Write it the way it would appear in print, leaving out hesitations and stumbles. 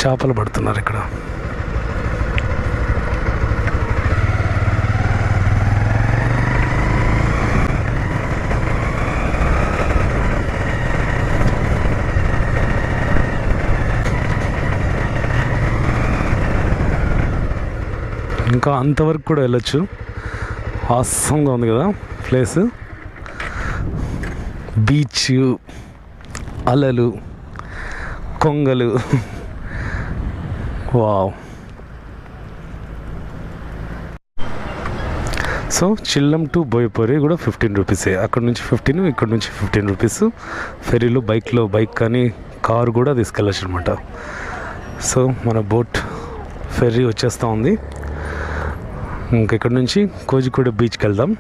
చేపలు పడుతున్నారు ఇక్కడ. ఇంకా అంతవరకు కూడా వెళ్ళొచ్చు. ఆసంగా ఉంది కదా ప్లేస్. బీచ్, అలలు, కొంగలు, వావ్. సో చిల్లం టు బోయపూరి కూడా 15 రూపీసే. అక్కడ నుంచి 15, ఇక్కడ నుంచి 15 రూపీస్. ఫెరీలో బైక్ కానీ కారు కూడా తీసుకెళ్ళచ్చు అనమాట. సో మన బోట్ ఫెర్రీ వచ్చేస్తూ ఉంది. ఇంక ఇక్కడ నుంచి కోజికోడ బీచ్కి వెళ్దాం.